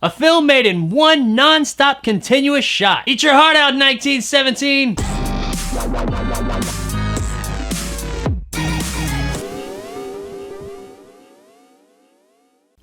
A film made in one non-stop continuous shot. Eat your heart out, 1917!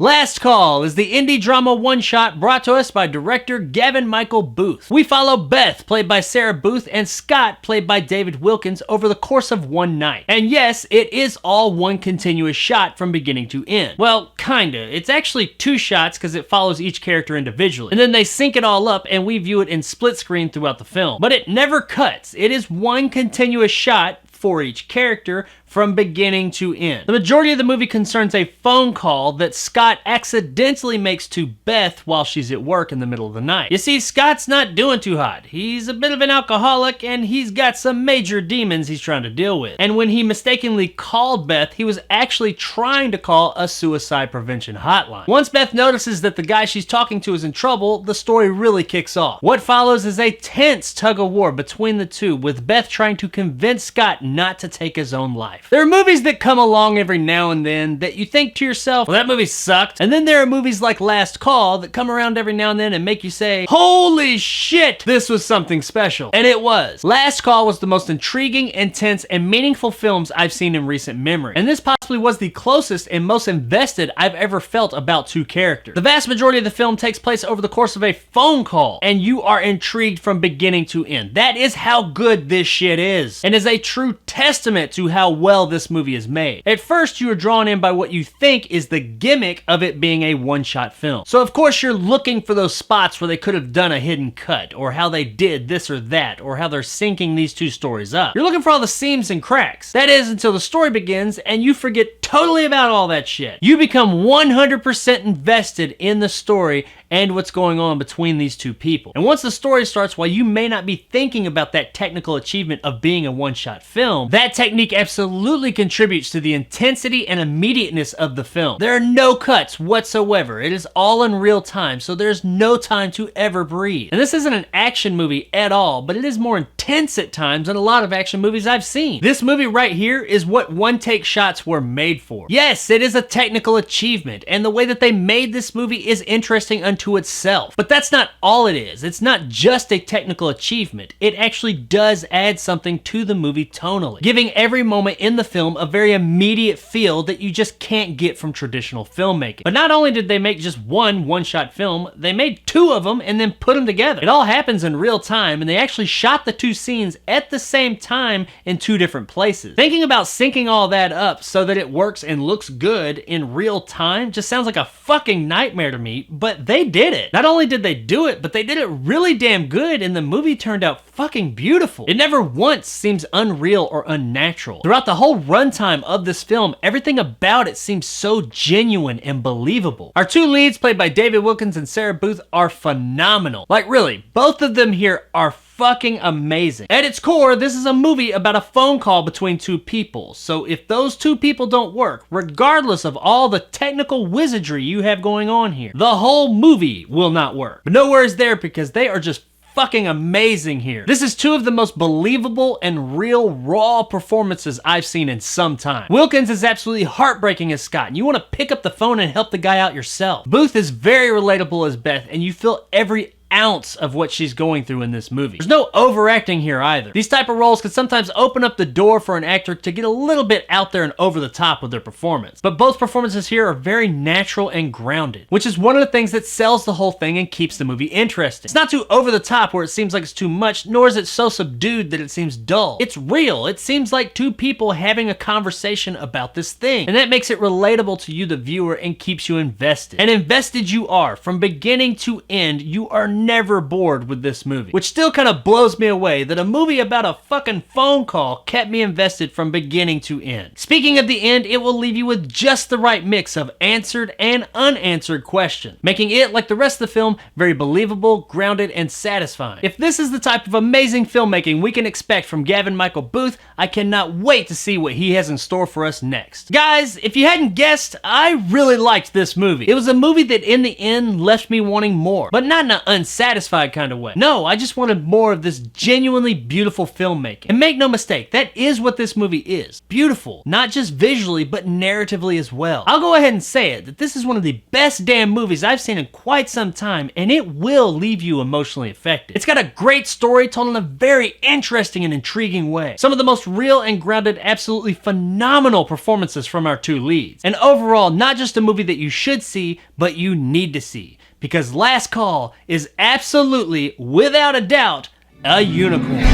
Last Call is the indie drama one-shot brought to us by director Gavin Michael Booth. We follow Beth, played by Sarah Booth, and Scott, played by David Wilkins, over the course of one night. And yes, it is all one continuous shot from beginning to end. Well, kinda. It's actually two shots because it follows each character individually. And then they sync it all up and we view it in split screen throughout the film. But it never cuts. It is one continuous shot for each character from beginning to end. The majority of the movie concerns a phone call that Scott accidentally makes to Beth while she's at work in the middle of the night. You see, Scott's not doing too hot. He's a bit of an alcoholic and he's got some major demons he's trying to deal with. And when he mistakenly called Beth, he was actually trying to call a suicide prevention hotline. Once Beth notices that the guy she's talking to is in trouble, the story really kicks off. What follows is a tense tug-of-war between the two, with Beth trying to convince Scott not to take his own life. There are movies that come along every now and then that you think to yourself, well, that movie sucked. And then there are movies like Last Call that come around every now and then and make you say, holy shit, this was something special. And it was. Last Call was the most intriguing, intense, and meaningful films I've seen in recent memory. And this possibly was the closest and most invested I've ever felt about two characters. The vast majority of the film takes place over the course of a phone call, and you are intrigued from beginning to end. That is how good this shit is, and is a true testament to how well this movie is made. At first, you are drawn in by what you think is the gimmick of it being a one-shot film. So of course you're looking for those spots where they could have done a hidden cut, or how they did this or that, or how they're syncing these two stories up. You're looking for all the seams and cracks. That is, until the story begins and you forget totally about all that shit. You become 100% invested in the story and what's going on between these two people. And once the story starts, while you may not be thinking about that technical achievement of being a one-shot film, that technique absolutely contributes to the intensity and immediateness of the film. There are no cuts whatsoever. It is all in real time, so there's no time to ever breathe. And this isn't an action movie at all, but it is more intense at times than a lot of action movies I've seen. This movie right here is what one-take shots were made for. Yes, it is a technical achievement, and the way that they made this movie is interesting unto itself. But that's not all it is. It's not just a technical achievement. It actually does add something to the movie tonally, giving every moment in the film a very immediate feel that you just can't get from traditional filmmaking. But not only did they make just one-shot film, they made two of them and then put them together. It all happens in real time, and they actually shot the two scenes at the same time in two different places. Thinking about syncing all that up so that it works and looks good in real time just sounds like a fucking nightmare to me, but they did it. Not only did they do it, but they did it really damn good, and the movie turned out fucking beautiful. It never once seems unreal or unnatural. Throughout the whole runtime of this film, everything about it seems so genuine and believable. Our two leads, played by David Wilkins and Sarah Booth, are phenomenal. Like really, both of them here are fucking amazing. At its core, this is a movie about a phone call between two people. So if those two people don't work, regardless of all the technical wizardry you have going on here, the whole movie will not work. But no worries there, because they are just fucking amazing here. This is two of the most believable and real raw performances I've seen in some time. Wilkins is absolutely heartbreaking as Scott, and you want to pick up the phone and help the guy out yourself. Booth is very relatable as Beth, and you feel every ounce of what she's going through in this movie. There's no overacting here either. These type of roles can sometimes open up the door for an actor to get a little bit out there and over the top with their performance. But both performances here are very natural and grounded, which is one of the things that sells the whole thing and keeps the movie interesting. It's not too over the top where it seems like it's too much, nor is it so subdued that it seems dull. It's real. It seems like two people having a conversation about this thing, and that makes it relatable to you, the viewer, and keeps you invested. And invested you are. From beginning to end, you are never bored with this movie, which still kind of blows me away that a movie about a fucking phone call kept me invested from beginning to end. Speaking of the end, it will leave you with just the right mix of answered and unanswered questions, making it, like the rest of the film, very believable, grounded, and satisfying. If this is the type of amazing filmmaking we can expect from Gavin Michael Booth, I cannot wait to see what he has in store for us next. Guys, if you hadn't guessed, I really liked this movie. It was a movie that in the end left me wanting more, but not in an unsatisfied kind of way. No, I just wanted more of this genuinely beautiful filmmaking. And make no mistake, that is what this movie is. Beautiful, not just visually, but narratively as well. I'll go ahead and say it, that this is one of the best damn movies I've seen in quite some time, and it will leave you emotionally affected. It's got a great story told in a very interesting and intriguing way. Some of the most real and grounded, absolutely phenomenal performances from our two leads. And overall, not just a movie that you should see, but you need to see. Because Last Call is absolutely, without a doubt, a unicorn.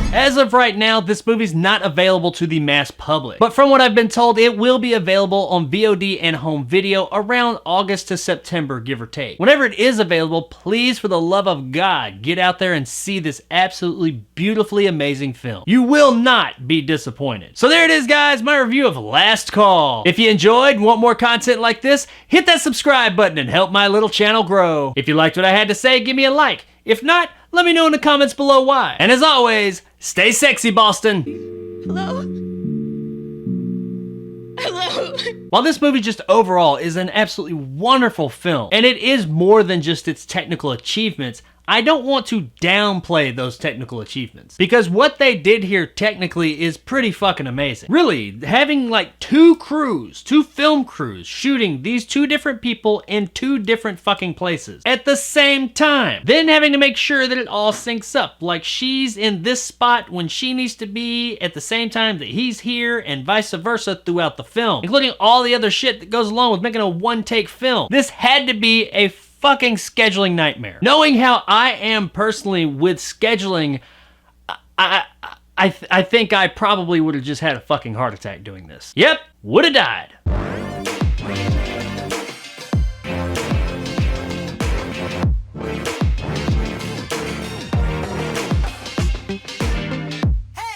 As of right now, this movie's not available to the mass public. But from what I've been told, it will be available on VOD and home video around August to September, give or take. Whenever it is available, please, for the love of God, get out there and see this absolutely beautifully amazing film. You will not be disappointed. So there it is, guys, my review of Last Call. If you enjoyed and want more content like this, hit that subscribe button and help my little channel grow. If you liked what I had to say, give me a like. If not, let me know in the comments below why. And as always, stay sexy, Boston. Hello? Hello? While this movie just overall is an absolutely wonderful film, and it is more than just its technical achievements, I don't want to downplay those technical achievements, because what they did here technically is pretty fucking amazing. Really, having like two film crews shooting these two different people in two different fucking places at the same time, then having to make sure that it all syncs up, like she's in this spot when she needs to be at the same time that he's here, and vice versa throughout the film, including all the other shit that goes along with making a one-take film. This had to be a fucking scheduling nightmare. Knowing how I am personally with scheduling, I think I probably would have just had a fucking heart attack doing this. Yep, would have died.